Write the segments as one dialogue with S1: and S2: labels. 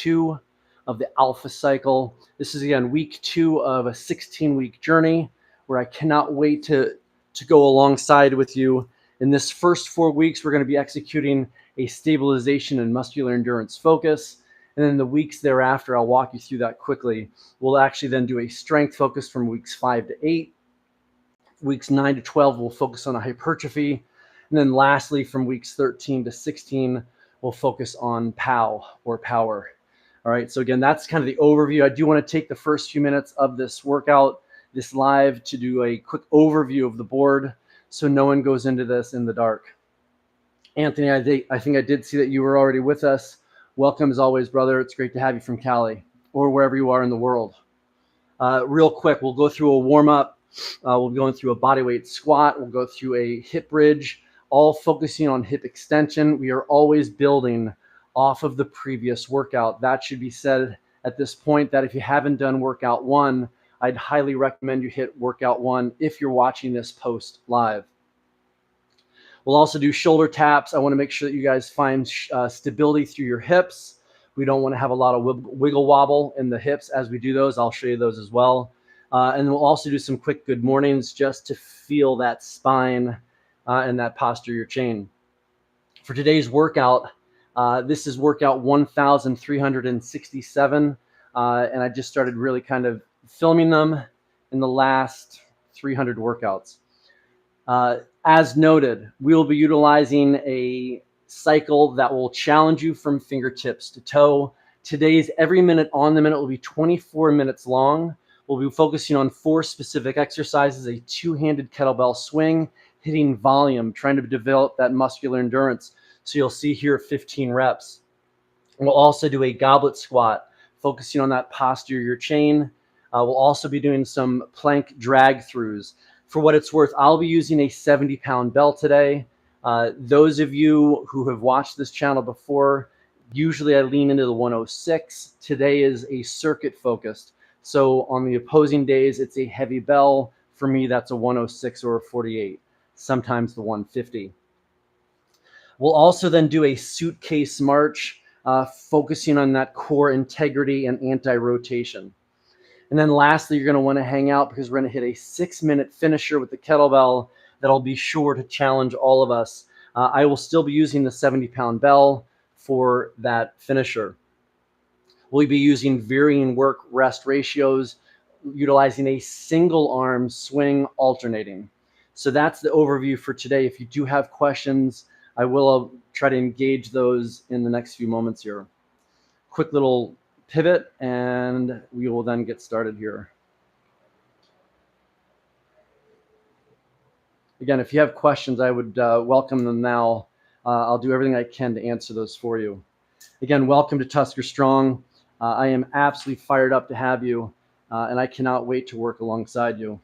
S1: 2 of the alpha cycle. This is, again, week 2 of a 16-week journey where I cannot wait to go alongside with you. In this first 4 weeks, we're going to be executing a stabilization and muscular endurance focus. And then the weeks thereafter, I'll walk you through that quickly. We'll actually then do a strength focus from weeks 5 to 8. Weeks 9 to 12, we'll focus on a hypertrophy. And then lastly, from weeks 13 to 16, we'll focus on POW, or power. All right, so again, that's kind of the overview. I do want to take the first few minutes of this workout, this live, to do a quick overview of the board so no one goes into this in the dark. Anthony, I think I did see that you were already with us. Welcome as always, brother. It's great to have you from Cali or wherever you are in the world. Real quick, we'll go through a warm-up. We'll be going through a bodyweight squat. We'll go through a hip bridge, all focusing on hip extension. We are always building off of the previous workout. That should be said at this point, that if you haven't done workout 1, I'd highly recommend you hit workout 1 if you're watching this post live. We'll also do shoulder taps. I want to make sure that you guys find stability through your hips. We don't want to have a lot of wiggle wobble in the hips as we do those. I'll show you those as well. And we'll also do some quick good mornings just to feel that spine and that posterior chain. For today's workout, this is workout 1367. And I just started really kind of filming them in the last 300 workouts. As noted, we will be utilizing a cycle that will challenge you from fingertips to toe. Today's every minute on the minute will be 24 minutes long. We'll be focusing on 4 specific exercises: a 2-handed kettlebell swing, hitting volume, trying to develop that muscular endurance. So you'll see here 15 reps. We'll also do a goblet squat, focusing on that posterior chain. We'll also be doing some plank drag throughs. For what it's worth, I'll be using a 70-pound bell today. Those of you who have watched this channel before, usually I lean into the 106. Today is a circuit focused. So on the opposing days, it's a heavy bell. For me, that's a 106 or a 48, sometimes the 150. We'll also then do a suitcase march, focusing on that core integrity and anti-rotation. And then lastly, you're going to want to hang out because we're going to hit a 6-minute finisher with the kettlebell that'll be sure to challenge all of us. I will still be using the 70-pound bell for that finisher. We'll be using varying work rest ratios, utilizing a single arm swing alternating. So that's the overview for today. If you do have questions, I will try to engage those in the next few moments here. Quick little pivot, and we will then get started here. Again, if you have questions, I would welcome them now. I'll do everything I can to answer those for you. Again, welcome to TuskerStrong. I am absolutely fired up to have you, and I cannot wait to work alongside you.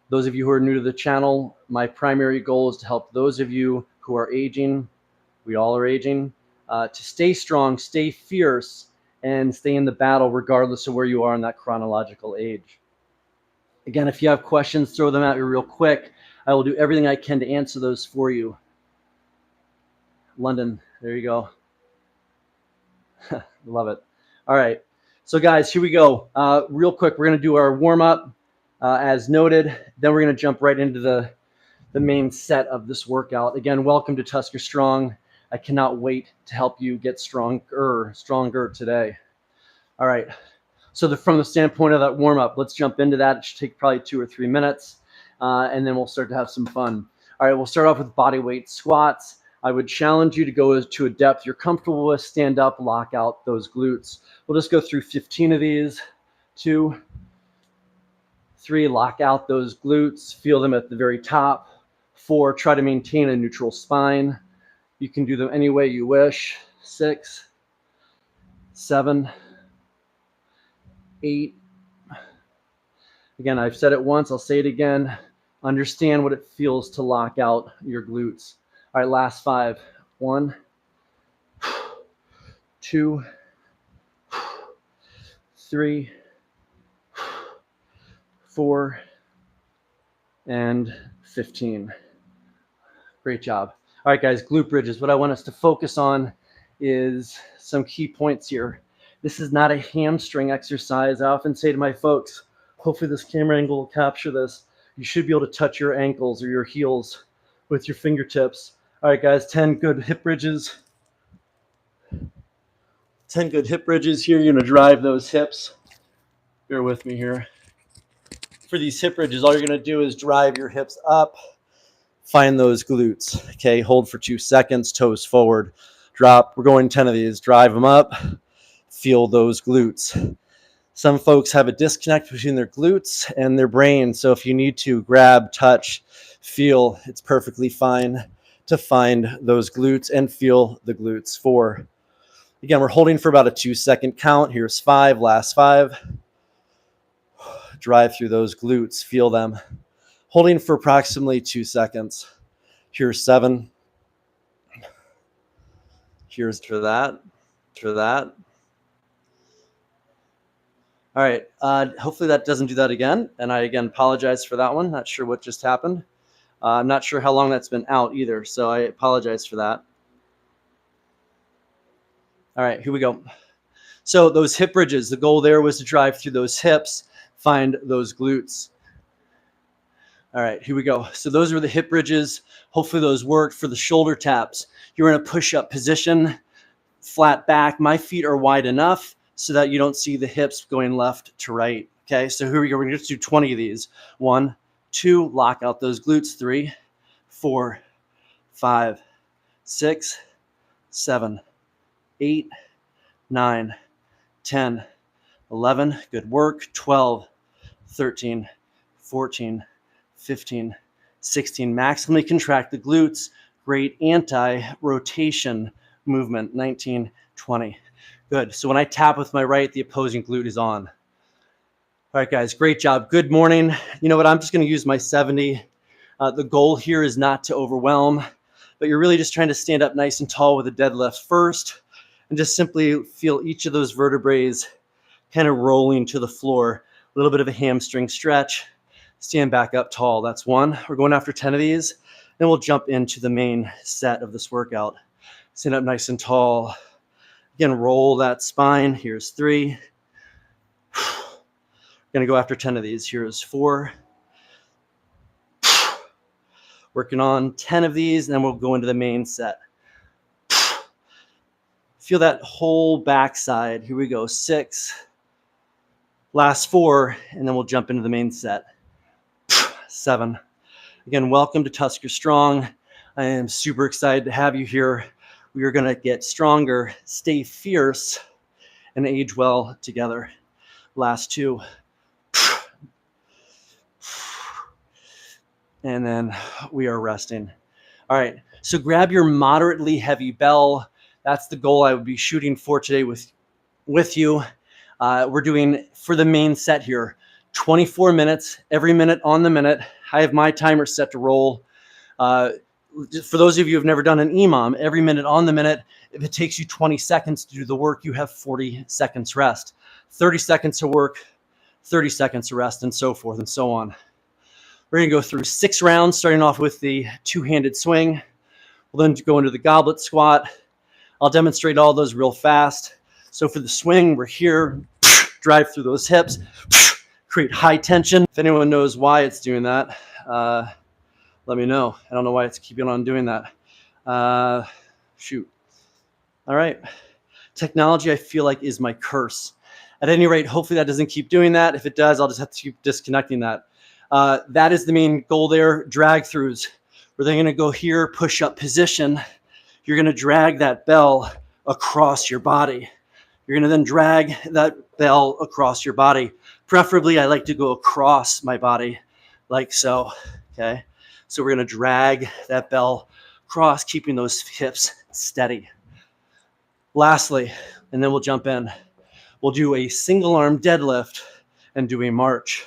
S1: Those of you who are new to the channel, my primary goal is to help those of you who are aging, we all are aging, to stay strong, stay fierce, and stay in the battle regardless of where you are in that chronological age. Again, if you have questions, throw them at me real quick. I will do everything I can to answer those for you. London, there you go. Love it. All right. So guys, here we go. Real quick, we're going to do our warm-up as noted. Then we're going to jump right into the main set of this workout. Again, welcome to TuskerStrong. I cannot wait to help you get stronger today. All right. So from the standpoint of that warm-up, let's jump into that. It should take probably 2 or 3 minutes, and then we'll start to have some fun. All right, we'll start off with body weight squats. I would challenge you to go to a depth you're comfortable with. Stand up, lock out those glutes. We'll just go through 15 of these. 2, 3, lock out those glutes. Feel them at the very top. 4, try to maintain a neutral spine. You can do them any way you wish. 6, 7, 8. Again, I've said it once, I'll say it again. Understand what it feels to lock out your glutes. All right, last 5. 1, 2, 3, 4, and 15. Great job. All right, guys, glute bridges. What I want us to focus on is some key points here. This is not a hamstring exercise. I often say to my folks, hopefully this camera angle will capture this. You should be able to touch your ankles or your heels with your fingertips. All right, guys, 10 good hip bridges. 10 good hip bridges here. You're gonna drive those hips. Bear with me here. For these hip bridges, all you're gonna do is drive your hips up, find those glutes. Okay, hold for 2 seconds, toes forward, drop. We're going 10 of these. Drive them up, feel those glutes. Some folks have a disconnect between their glutes and their brain. So if you need to grab, touch, feel, it's perfectly fine to find those glutes and feel the glutes. 4. Again, we're holding for about a 2-second count. Here's 5, last 5. Drive through those glutes, feel them. Holding for approximately 2 seconds. Here's 7. Here's for that. All right, hopefully that doesn't do that again. And I, again, apologize for that one. Not sure what just happened. I'm not sure how long that's been out either, so I apologize for that. All right, here we go. So those hip bridges, the goal there was to drive through those hips, find those glutes. All right, here we go. So those were the hip bridges. Hopefully those worked. For the shoulder taps, you're in a push-up position, flat back. My feet are wide enough so that you don't see the hips going left to right. Okay, so here we go. We're gonna just do 20 of these. 1, 2, lock out those glutes. 3, 4, 5, 6, 7, 8, 9, 10, 11, good work. 12, 13, 14, 15, 16. Maximally contract the glutes. Great anti-rotation movement. 19, 20. Good. So when I tap with my right, the opposing glute is on. All right, guys, great job. Good morning. You know what? I'm just going to use my 70. The goal here is not to overwhelm, but you're really just trying to stand up nice and tall with a deadlift first and just simply feel each of those vertebrae kind of rolling to the floor. A little bit of a hamstring stretch. Stand back up tall. That's 1. We're going after 10 of these. Then we'll jump into the main set of this workout. Stand up nice and tall. Again, roll that spine. Here's 3. We're going to go after 10 of these. Here's 4. Working on 10 of these, and then we'll go into the main set. Feel that whole backside. Here we go. 6. Last 4, and then we'll jump into the main set. 7. Again, welcome to TuskerStrong. I am super excited to have you here. We are going to get stronger, stay fierce, and age well together. Last 2. And then we are resting. All right, so grab your moderately heavy bell. That's the goal I would be shooting for today with you. We're doing, for the main set here, 24 minutes, every minute on the minute. I have my timer set to roll. For those of you who have never done an EMOM, every minute on the minute, if it takes you 20 seconds to do the work, you have 40 seconds rest. 30 seconds to work, 30 seconds to rest, and so forth and so on. We're going to go through 6 rounds, starting off with the 2-handed swing. We'll then go into the goblet squat. I'll demonstrate all those real fast. So for the swing, we're here, drive through those hips, create high tension. If anyone knows why it's doing that, let me know. I don't know why it's keeping on doing that. Shoot. All right. Technology, I feel like, is my curse. At any rate, hopefully that doesn't keep doing that. If it does, I'll just have to keep disconnecting that. That is the main goal there, drag throughs. We're then going to go here, push up position. You're going to drag that bell across your body. You're going to then drag that bell across your body. Preferably, I like to go across my body like so, okay? So we're going to drag that bell across, keeping those hips steady. Lastly, and then we'll jump in, we'll do a single arm deadlift and do a march.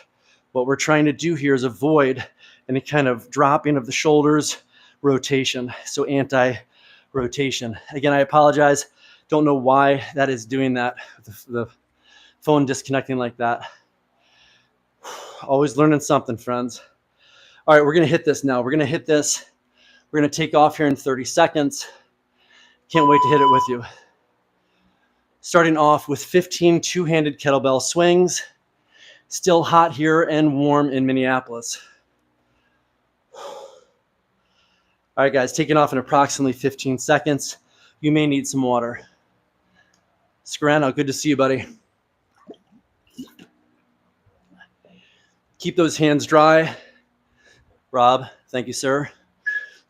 S1: What we're trying to do here is avoid any kind of dropping of the shoulders, rotation, so anti-rotation. Again, I apologize. Don't know why that is doing that, the phone disconnecting like that. Always learning something, friends. All right, we're going to hit this now. We're going to hit this. We're going to take off here in 30 seconds. Can't wait to hit it with you. Starting off with 15 two-handed kettlebell swings. Still hot here and warm in Minneapolis. All right, guys, taking off in approximately 15 seconds. You may need some water. Scarano, good to see you, buddy. Keep those hands dry. Rob, thank you, sir.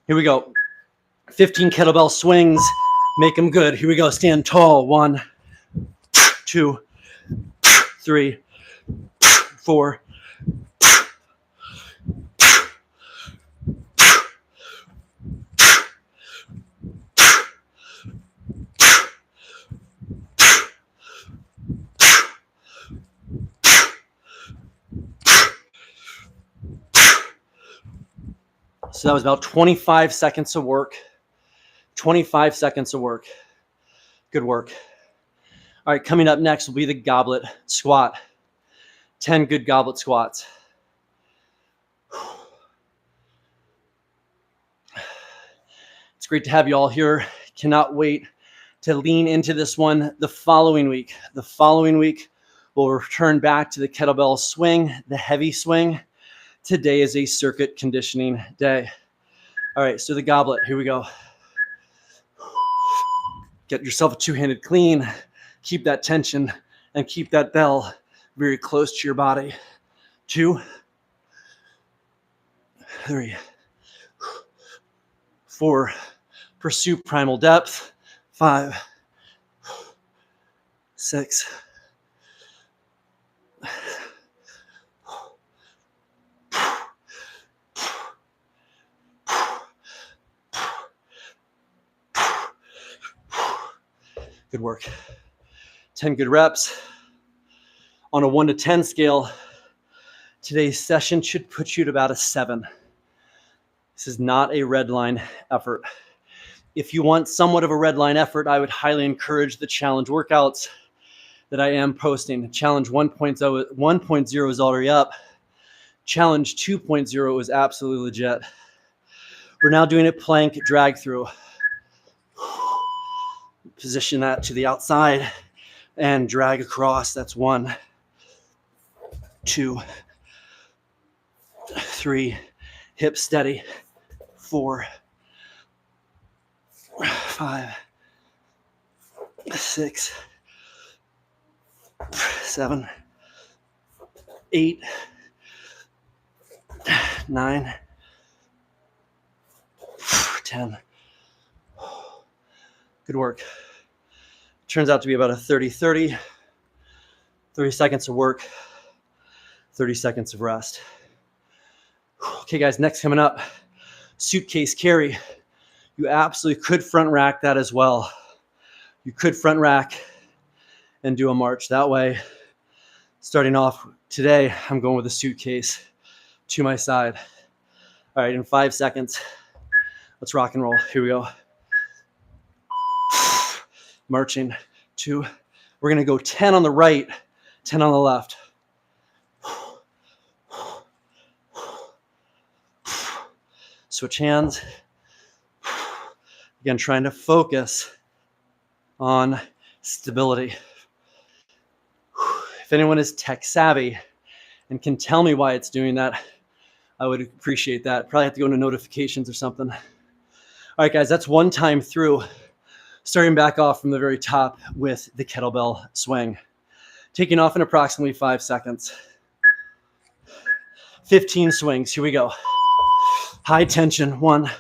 S1: Here we go. 15 kettlebell swings. Make them good. Here we go. Stand tall. 1, 2, 3, 4. So that was about 25 seconds of work. 25 seconds of work. Good work. All right, coming up next will be the goblet squat. 10 good goblet squats. It's great to have you all here. Cannot wait to lean into this one the following week. The following week, we'll return back to the kettlebell swing, the heavy swing. Today is a circuit conditioning day. All right, so the goblet, here we go. Get yourself a two-handed clean. Keep that tension and keep that bell very close to your body. 2, 3, 4. Pursue primal depth. 5, 6. Good work. 10 good reps. On a 1 to 10 scale, today's session should put you at about a 7. This is not a red line effort. If you want somewhat of a red line effort, I would highly encourage the challenge workouts that I am posting. Challenge 1.0 is already up. Challenge 2.0 is absolutely legit. We're now doing a plank drag through. Position that to the outside and drag across. That's 1, 2, 3. Hip steady. 4, 5, 6, 7, 8, 9, 10. Good work. Turns out to be about a 30-30. 30 seconds of work, 30 seconds of rest. Okay, guys, next coming up, suitcase carry. You absolutely could front rack that as well. You could front rack and do a march that way. Starting off today, I'm going with a suitcase to my side. All right, in 5 seconds, let's rock and roll. Here we go. Marching. 2. We're going to go 10 on the right, 10 on the left. Switch hands. Again, trying to focus on stability. If anyone is tech savvy and can tell me why it's doing that, I would appreciate that. Probably have to go into notifications or something. All right, guys, that's one time through. Starting back off from the very top with the kettlebell swing. Taking off in approximately 5 seconds. 15 swings. Here we go. High tension. 1.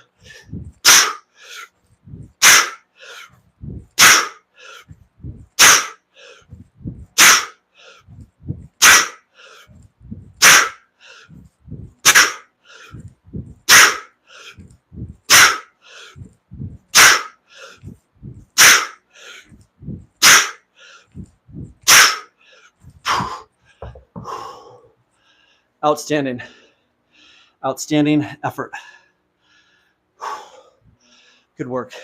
S1: Outstanding. Outstanding effort. Good work.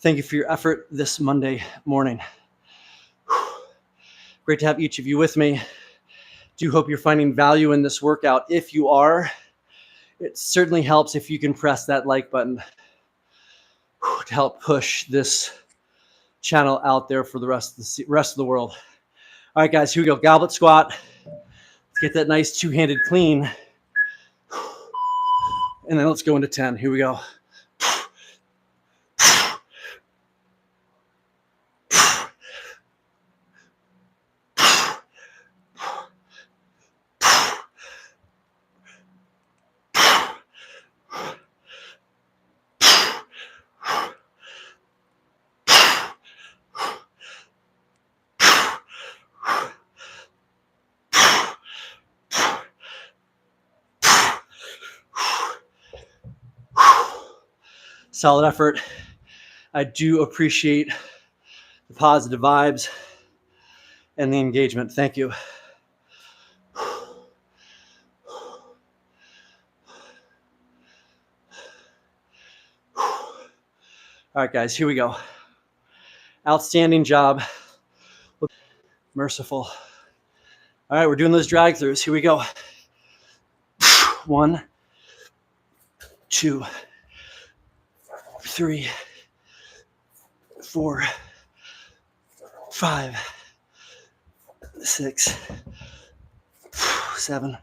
S1: Thank you for your effort this Monday morning. Great to have each of you with me. Do hope you're finding value in this workout. If you are, it certainly helps if you can press that like button. to help push this channel out there for the rest of the world. All right, guys, here we go. Goblet squat. Let's get that nice two-handed clean. And then let's go into 10. Here we go. Solid effort. I do appreciate the positive vibes and the engagement. Thank you. All right, guys, here we go. Outstanding job. Merciful. All right, we're doing those drag throughs. Here we go. 1, 2, 3, 4, 5, 6, 7,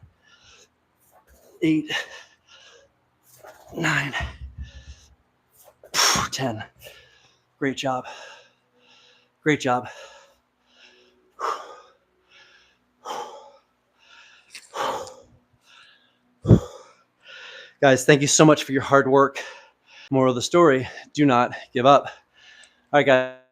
S1: 8, 9, 10. Great job. Great job. Guys, thank you so much for your hard work. Moral of the story, do not give up. All right, guys.